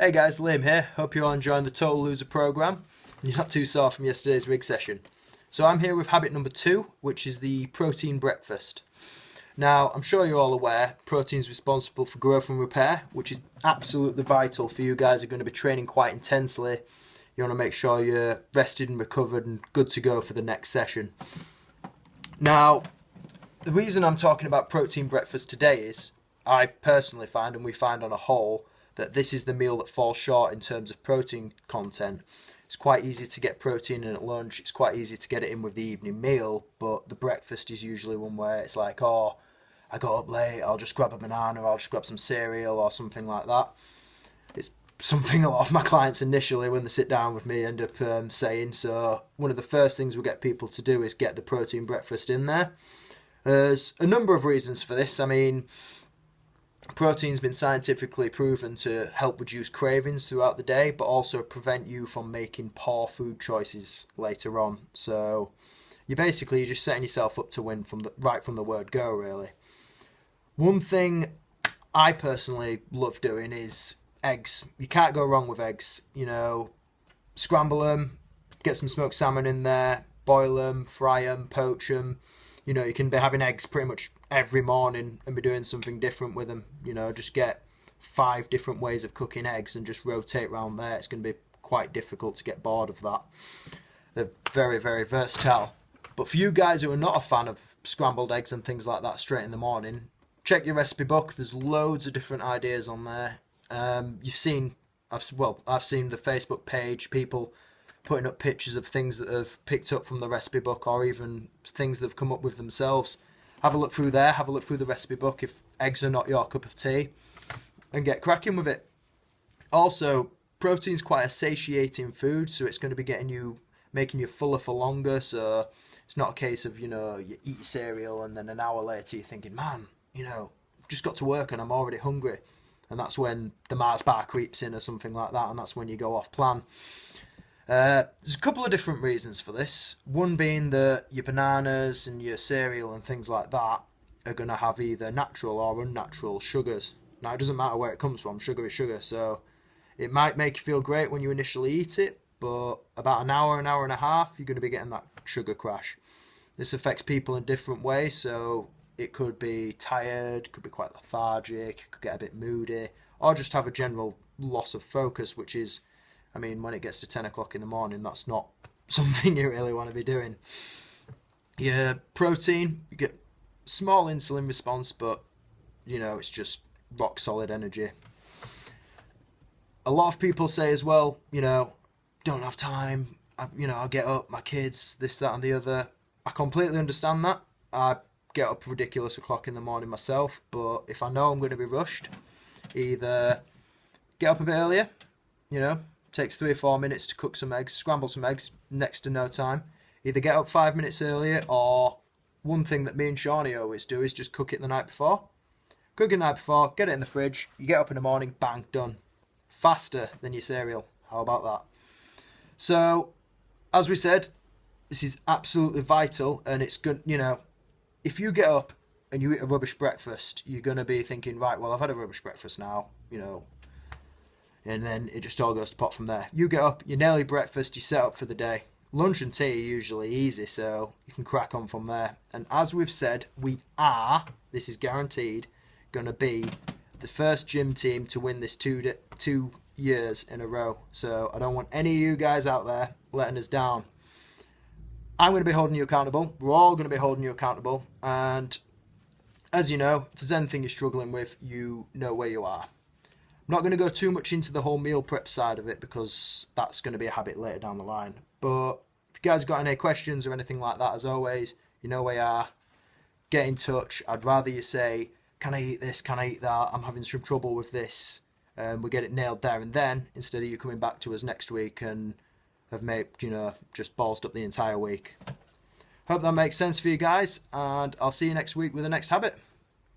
Hey guys, Liam here. Hope you're all enjoying the Total Loser program. You're not too sore from yesterday's rig session. So I'm here with habit number 2, which is the protein breakfast. Now, I'm sure you're all aware, protein is responsible for growth and repair, which is absolutely vital for you guys who are going to be training quite intensely. You want to make sure you're rested and recovered and good to go for the next session. Now, the reason I'm talking about protein breakfast today is I personally find, and we find on a whole, that this is the meal that falls short in terms of protein content. It's quite easy to get protein in at lunch, it's quite easy to get it in with the evening meal, but the breakfast is usually one where it's like, oh, I got up late, I'll just grab a banana, or I'll just grab some cereal or something like that. It's something a lot of my clients initially, when they sit down with me, end up saying. So one of the first things we get people to do is get the protein breakfast in there. There's a number of reasons for this. I mean, protein's been scientifically proven to help reduce cravings throughout the day, but also prevent you from making poor food choices later on. So you're just setting yourself up to win right from the word go, really. One thing I personally love doing is eggs. You can't go wrong with eggs. You know, scramble them, get some smoked salmon in there, boil them, fry them, poach them. You know, you can be having eggs pretty much every morning and be doing something different with them. You know, just get 5 different ways of cooking eggs and just rotate around there. It's going to be quite difficult to get bored of that. They're very, very versatile. But for you guys who are not a fan of scrambled eggs and things like that straight in the morning, check your recipe book. There's loads of different ideas on there. I've seen the Facebook page, people putting up pictures of things that have picked up from the recipe book, or even things they've come up with themselves. Have a look through there, have a look through the recipe book if eggs are not your cup of tea, and get cracking with it. Also, protein's quite a satiating food, so it's going to be making you fuller for longer. So it's not a case of, you eat cereal and then an hour later you're thinking, man, I've just got to work and I'm already hungry. And that's when the Mars bar creeps in or something like that, and that's when you go off plan. There's a couple of different reasons for this. One being that your bananas and your cereal and things like that are going to have either natural or unnatural sugars. Now, it doesn't matter where it comes from, sugar is sugar, so it might make you feel great when you initially eat it, but about an hour and a half, you're going to be getting that sugar crash. This affects people in different ways, so it could be tired, could be quite lethargic, could get a bit moody, or just have a general loss of focus, which is, when it gets to 10 o'clock in the morning, that's not something you really want to be doing. Your protein, you get small insulin response, but, it's just rock solid energy. A lot of people say as well, don't have time, I'll get up, my kids, this, that and the other. I completely understand that. I get up ridiculous o'clock in the morning myself, but if I know I'm going to be rushed, either get up a bit earlier, takes 3 or 4 minutes to cook some eggs, scramble some eggs, next to no time. Either get up 5 minutes earlier, or one thing that me and Shawnee always do is just cook it the night before. Cook it the night before, get it in the fridge, you get up in the morning, bang, done. Faster than your cereal. How about that? So, as we said, this is absolutely vital, and it's good, if you get up and you eat a rubbish breakfast, you're going to be thinking, right, well, I've had a rubbish breakfast now, and then it just all goes to pot from there. You get up, you nail your breakfast, you set up for the day. Lunch and tea are usually easy, so you can crack on from there. And as we've said, this is guaranteed, going to be the first gym team to win this 2 years in a row. So I don't want any of you guys out there letting us down. I'm going to be holding you accountable. We're all going to be holding you accountable. And as you know, if there's anything you're struggling with, you know where you are. I'm not going to go too much into the whole meal prep side of it, because that's going to be a habit later down the line. But if you guys got any questions or anything like that, as always, you know where you are. Get in touch. I'd rather you say, can I eat this? Can I eat that? I'm having some trouble with this. We get it nailed there and then, instead of you coming back to us next week and have made, just ballsed up the entire week. Hope that makes sense for you guys, and I'll see you next week with the next habit.